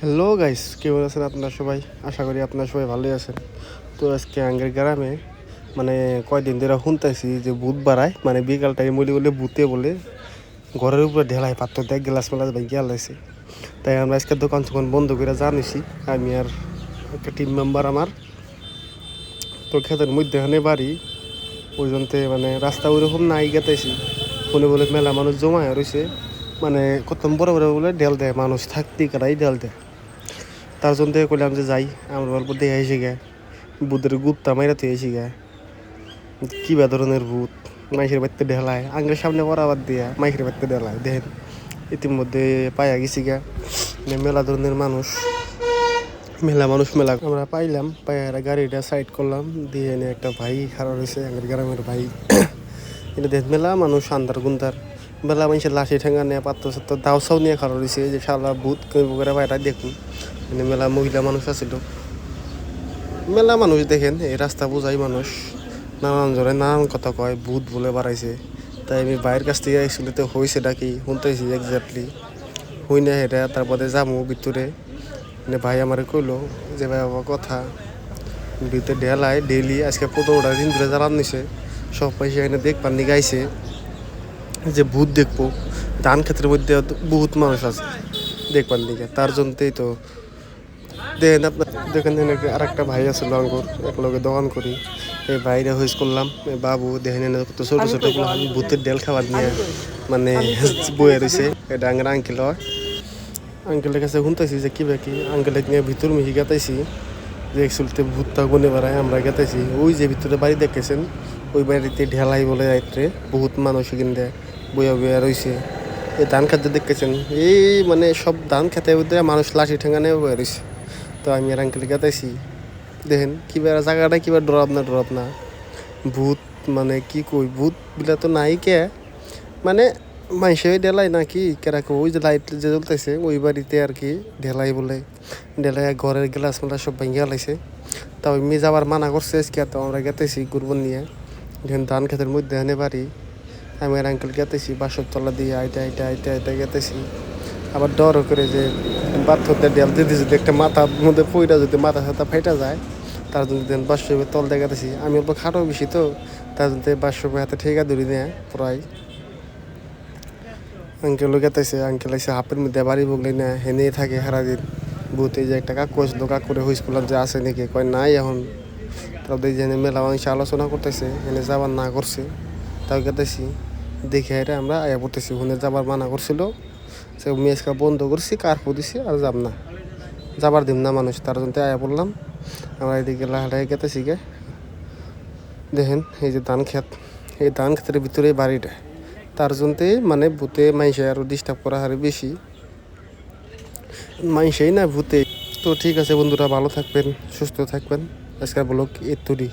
Hello guys, কেমন আছেন আপনার সবাই? আশা করি আপনার সবাই ভালোই আছেন। তো আজকে আঙ্গের গ্রামে মানে কয়দিন ধরে শুনতেছি যে ভূত বাড়ায়, মানে বিকাল টাইম বলে ভূতে বলে ঘরের উপরে ঢেলায় পাত্র দেখ গ্লাস মেলাস ভাই গিয়ে লাইছে। তাই আমরা আজকে দোকান টোকান বন্ধ করে জানিছি, আমি আর একটা টিম মেম্বার আমার। তো খেতের মধ্যে এখানে বাড়ি ওই জন্যে মানে রাস্তা ওইরকম নাই গেতেছি, মনে বলে মেলা মানুষ জমায় রয়েছে, মানে কত বড় বড় বলে ঢেল দেয়, মানুষ থাকতে কারাই ঢেল দেয়। তার জন্য থেকে কইলাম যে যাই, আমরা অল্প দেখে এসে গে ভূতের গুত্তা মাইরা তুই এসে গে কী বা ধরনের ভূত মাইসের বাড়িতে ঢেলায়, আঙ্গের সামনে বরাবর দিয়া মাইসের বাড়িতে ঢেলায় দেখেন। ইতিমধ্যে পাইয়া গেছি গা মেলা ধরনের মানুষ, মেলা আমরা পাইলাম, পাইয়া গাড়িটা সাইড করলাম, দিয়ে এনে একটা ভাই খারাপ হয়েছে আঙ্গের গ্রামের ভাই। এটা দেখ মেলা মানুষ আন্দার গুন্দার, মেলা মানুষের লাশি ঠেঙ্গা নিয়ে পাত্র সাত্র দাও সাও নিয়ে খারাপ হয়েছে যে শালা ভূত করে বাইরা দেখুন। মানে মেলা মহিলা মানুষ আছিল, মেলা মানুষ দেখেন এই রাস্তা বোঝাই মানুষ নানান জনে নানান কথা কয় ভূত বলে বাড়াইছে। তাই আমি বাইরের কাছ থেকে আসলে তো হয়েছে ডাকি শুনতেছি এক্স্যাক্টলি হই না হেঁটে, তারপরে যাবো ভিতরে। মানে ভাই আমারে কইলো যে ভাই বাবা কথা ভিতরে ঢেলায় ডেইলি আজকে 15টা দিন ধরে জ্বালান নিছে, সব পয়সা এখানে দেখবার নিয়ে গাইছে যে ভূত দেখবো। ধান ক্ষেত্রের মধ্যে বহুত মানুষ আছে দেখবার দিকে, তার জন্যই তো দেখেন আপনার দেখেন আর একটা ভাই আছে লঙ্গর একলগে দোকান করি, এই ভাইরা হইস করলাম এই বাবু দেখেন কত ছোট ছোট ভূতের ডেল খাবার নিয়ে মানে বয়ে রয়েছে। এটা আঙ্গের আঙ্কেল হয়, আঙ্কেলের কাছে শুনতেছি যে কি বাকি আঙ্কেলের নিয়ে ভিতর মিহি গেতাইছি যে একচুয়ালিতে ভূতটা গুনে বেড়ায়, আমরা গেতাইছি ওই যে ভিতরে বাড়ি দেখেছেন ওই বাড়িতে ঢেলাই বলে রাত্রে বহুত মানুষ কিনতে বইয়া বইয়া রয়েছে। এই ধান খেতে দেখেছেন, এই মানে সব ধান খেতে মানুষ লাঠি ঠেঙ্গা নিয়ে বয়ে রয়েছে। তো আমি আর আঙ্কেল গেতাইছি দেখেন কিবার জায়গাটা কিবার ডরাব না ভূত মানে কি কই ভূত বিলা তো নাই কে, মানে মানুষে ঢেলাই নাকি কেরাকে ওই যে লাইট যে জ্বলতেছে ওই বাড়িতে আর কি ঢেলাই বলে, ঢেলাই ঘরের গ্লাস মেলা সব ভেঙে লাইছে। তাও এমনি যাবার মানা করছে আজকে, তো আমরা গেতেছি গুরবন নিয়ে দেখেন ধান খেতের মধ্যে এনে বাড়ি। আমি আর আঙ্কেল গেতেছি বাসর তলা দিয়ে আইটা গেতেছি, আবার ডরও করে যে পাথরটা ডেল দিতে যদি একটা মাথার মধ্যে পইটা যদি মাথা সাথা ফাইটা যায়, তার জন্য বাসর তল দেখাতেছি। আমি অল্প খাটো বেশি তো, তার জন্য বাসর হাতে ঠেকা ধরি নেয় প্রায়। আঙ্কেলও গেতেছে, আঙ্কেল এসে হাফের মধ্যে বাড়ি বগলে না হেনেই থাকে সারাদিন। বুথে যে একটা কাকু আসলো, কাকুরে হইস করলাম যে আছে নাকি, কয় নাই এখন। তাদের যে মেলা মানুষ আলোচনা করতেছে এনে যাবার না করছে, তাও গেতেছি দেখে এটা আমরা আয়া পড়তেছি। ওখানে যাবার মানা করছিল, সে মেজকা বন্ধ করছি, কার্ফু দিছি আর যাব না, যাবার দিন না মানুষ, তার জন্য আয়া পড়লাম। আমরা এদিকে লাহালাহি গেতেছি গে দেখেন এই যে ধান ক্ষেত, এই ধান ক্ষেতের ভিতরে বাড়িটা, তার জন্যে মানে ভূতে মাইসে আরও ডিস্টার্ব করা হারে বেশি, মাইসেই না ভূতে। তো ঠিক আছে বন্ধুরা, ভালো থাকবেন, সুস্থ থাকবেন, আজকের ব্লগ এতটুকুই।